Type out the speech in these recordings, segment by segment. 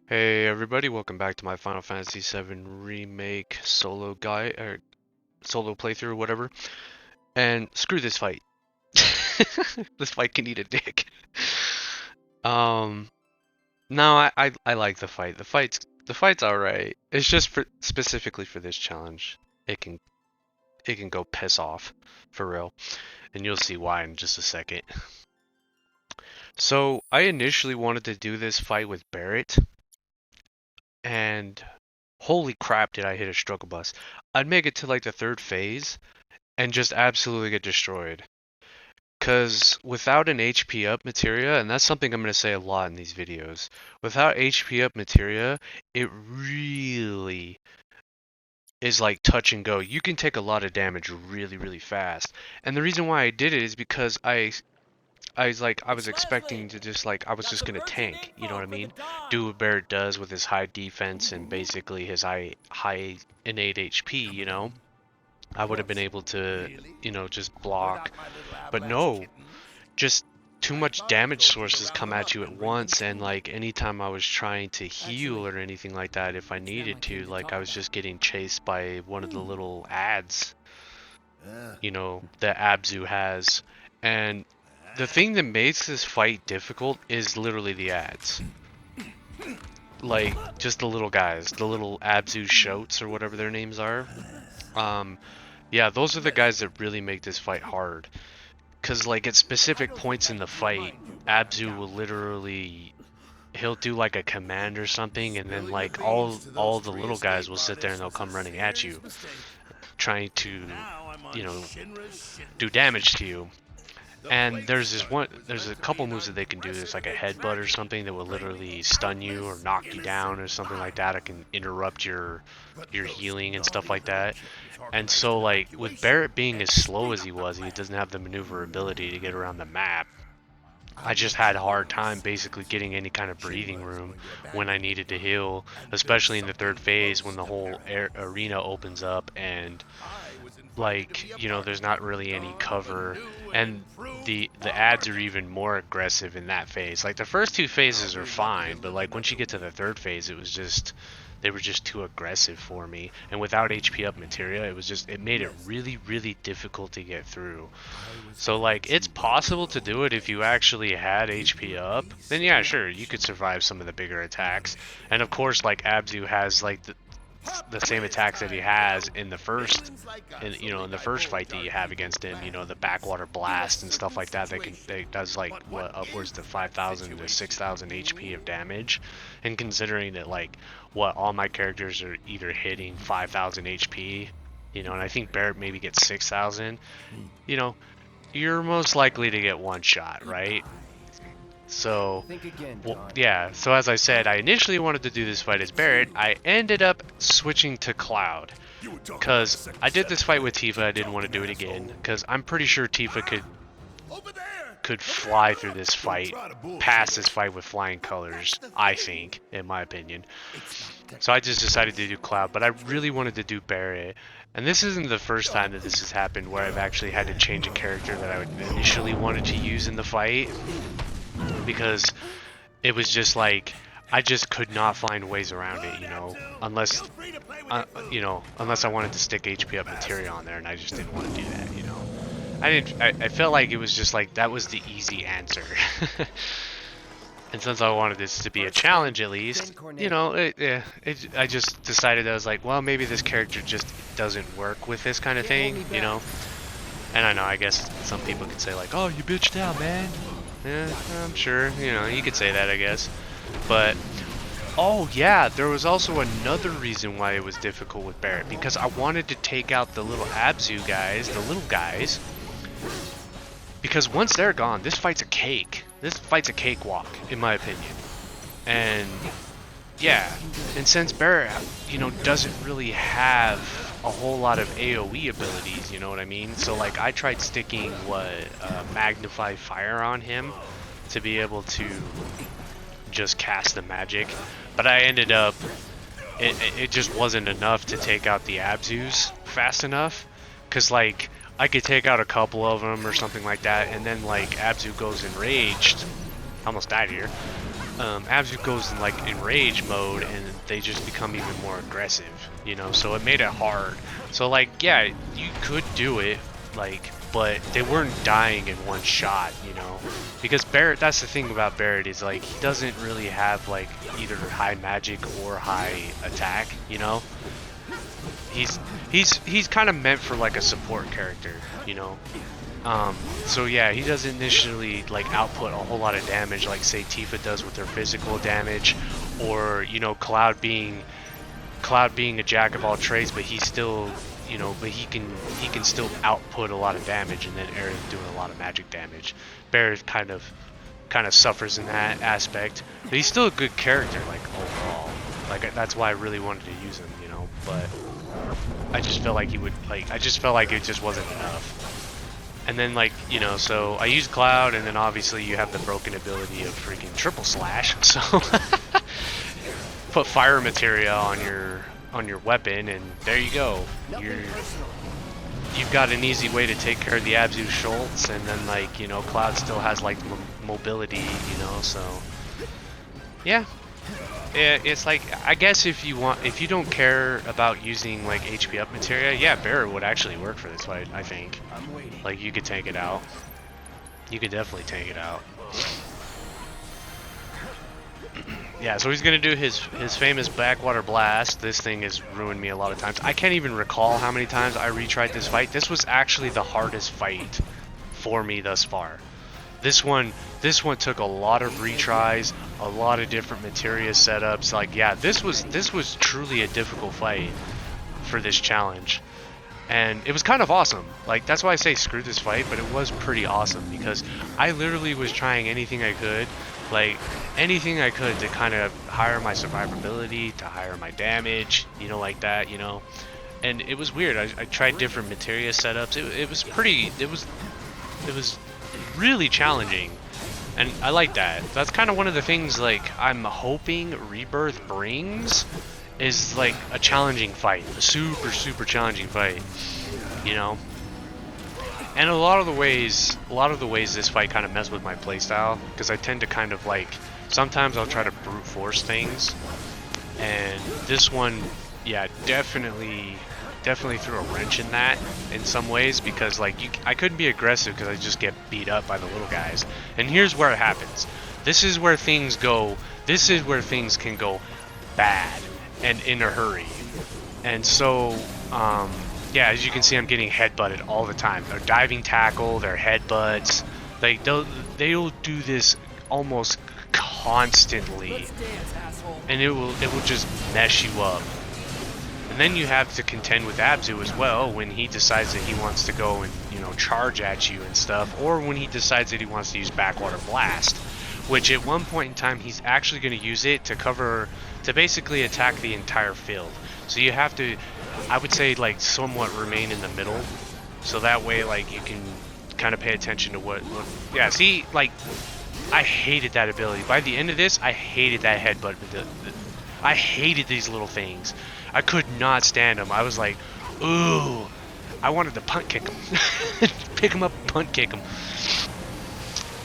Hey everybody, welcome back to my Final Fantasy VII Remake solo solo playthrough, whatever. And screw this fight. This fight can eat a dick. Um, no, I like the fight. The fight's alright. It's just specifically for this challenge. It can it can go piss off, for real. And you'll see why in just a second. So I initially wanted to do this fight with Barret, and holy crap did I hit a struggle bus. I'd make it to like the third phase and just absolutely get destroyed. Because without an HP up materia, and that's something I'm going to say a lot in these videos, without HP up materia, it really is like touch and go. You can take a lot of damage really, really fast. And the reason why I did it is because I was expecting to just like I was just gonna tank, you know what I mean? Do what Barret does with his high defense and basically his high innate HP, you know? I would have been able to, just block. But no, just too much damage sources come at you at once, and like anytime I was trying to heal or anything like that, if I needed to, like I was just getting chased by one of the little ads, that Abzu has. And the thing that makes this fight difficult is literally the ads. Like, just the little guys, the little Abzu shoats or whatever their names are. Yeah, those are the guys that really make this fight hard. Cause like at specific points in the fight, Abzu will literally he'll do like a command or something, and then like all the little guys will sit there and they'll come running at you, trying to, you know, do damage to you. And there's a couple moves that they can do. There's like a headbutt or something that will literally stun you or knock you down or something like that. It can interrupt your healing and stuff like that. And so like with Barret being as slow as he was, he doesn't have the maneuverability to get around the map. I just had a hard time basically getting any kind of breathing room when I needed to heal, especially in the third phase when the whole arena opens up and like there's not really any cover, and the ads are even more aggressive in that phase. Like the first two phases are fine, but like once you get to the third phase, they were just too aggressive for me, and without HP up materia, it made it really, really difficult to get through. So like it's possible to do it if you actually had HP up, then yeah, sure, you could survive some of the bigger attacks. And of course, like Abzu has like the same attacks that he has in the first in the first fight that you have against him, the backwater blast and stuff like that. That does like what, upwards to 5,000 to 6,000 HP of damage. And considering that like what all my characters are either hitting 5,000 HP, and I think Barret maybe gets 6,000, you're most likely to get one shot, right? So, yeah, so as I said, I initially wanted to do this fight as Barret. I ended up switching to Cloud, because I did this fight with Tifa. I didn't want to do it again, because I'm pretty sure Tifa could fly through this fight, pass this fight with flying colors, I think, in my opinion. So I just decided to do Cloud, but I really wanted to do Barret. And this isn't the first time that this has happened where I've actually had to change a character that I initially wanted to use in the fight, because it was just like I just could not find ways around it, unless unless I wanted to stick HP up materia on there, and I just didn't want to do that, I felt like it was just like that was the easy answer. And since I wanted this to be a challenge at least, I just decided I was like, well, maybe this character just doesn't work with this kind of thing, And I know, I guess some people could say like, oh, you bitched out, man. Yeah, I'm sure, you could say that, I guess. But, oh yeah, there was also another reason why it was difficult with Barret, because I wanted to take out the little Abzu guys, the little guys, because once they're gone, this fight's a cake. This fight's a cakewalk, in my opinion. And, yeah, and since Barret, doesn't really have a whole lot of AoE abilities, you know what I mean? So like I tried sticking Magnify Fire on him to be able to just cast the magic, but I ended up it just wasn't enough to take out the Abzus fast enough, because like I could take out a couple of them or something like that, and then like Abzu goes enraged. Almost died here. Abzu goes in like enrage mode and they just become even more aggressive, you know, so it made it hard. So like, yeah, you could do it, like, but they weren't dying in one shot, you know, because Barret, that's the thing about Barret, is like he doesn't really have like either high magic or high attack, you know. He's kind of meant for like a support character, you know. So yeah, he doesn't initially like output a whole lot of damage like say Tifa does with her physical damage, or you know Cloud being a jack of all trades, but he's still, you know, but he can still output a lot of damage, and then Aaron doing a lot of magic damage. Barret kind of suffers in that aspect, but he's still a good character like overall. Like that's why I really wanted to use him, you know, but I just felt like he would like I just felt like it just wasn't enough. And then like, you know, so I used Cloud, and then obviously you have the broken ability of freaking triple slash. So put fire materia on your weapon, and there you go. You've got an easy way to take care of the Abzu Schultz, and then like, you know, Cloud still has like mobility, you know, so yeah. It's like, I guess if you don't care about using like HP up materia, yeah, Barret would actually work for this fight, I think. Like you could tank it out. You could definitely tank it out. Yeah, so he's gonna do his famous backwater blast. This thing has ruined me a lot of times. I can't even recall how many times I retried this fight. This was actually the hardest fight for me thus far. This one took a lot of retries, a lot of different materia setups. Like, yeah, this was truly a difficult fight for this challenge, and it was kind of awesome. Like, that's why I say screw this fight, but it was pretty awesome because I literally was trying anything I could, like anything I could to kind of higher my survivability, to higher my damage, you know, like that, you know. And it was weird. I tried different materia setups. It was really challenging, and I like that. That's kind of one of the things like I'm hoping Rebirth brings, is like a challenging fight, a super challenging fight, you know. And a lot of the ways this fight kind of messed with my playstyle, because I tend to kind of like, sometimes I'll try to brute force things, and this one, yeah, definitely threw a wrench in that in some ways, because like I couldn't be aggressive because I just get beat up by the little guys. And here's where it happens. This is where things can go bad and in a hurry. And so yeah, as you can see, I'm getting headbutted all the time. Their diving tackle, their headbutts, like they'll do this almost constantly, and it will just mess you up. And then you have to contend with Abzu as well when he decides that he wants to go and, you know, charge at you and stuff, or when he decides that he wants to use backwater blast, which at one point in time he's actually going to use it to basically attack the entire field. So you have to, I would say, like somewhat remain in the middle, so that way like you can kind of pay attention to what yeah, see, like I hated that ability. By the end of this, I hated that headbutt. I hated these little things. I could not stand them. I was like, ooh, I wanted to punt kick him. Pick him up and punt kick him.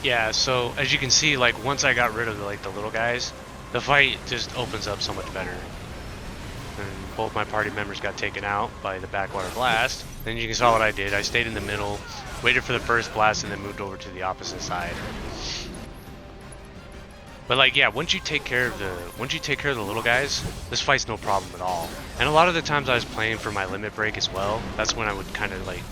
Yeah, so as you can see, like once I got rid of the little guys, the fight just opens up so much better. And both my party members got taken out by the backwater blast. Then you saw what I did. I stayed in the middle, waited for the first blast, and then moved over to the opposite side. But like, yeah, once you take care of the little guys, this fight's no problem at all. And a lot of the times I was playing for my limit break as well. That's when I would kind of like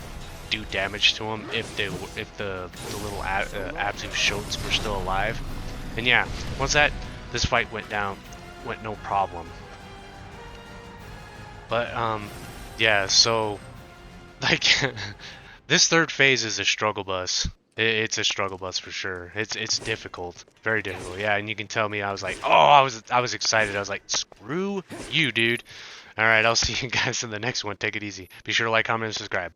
do damage to them if the little Abzu Schultz were still alive. And yeah, once this fight went no problem. But yeah, so like this third phase is a struggle bus. It's a struggle bus for sure. It's difficult, very difficult. Yeah, and you can tell me I was like, oh, I was excited. I was like, screw you, dude. All right, I'll see you guys in the next one. Take it easy. Be sure to like, comment, and subscribe.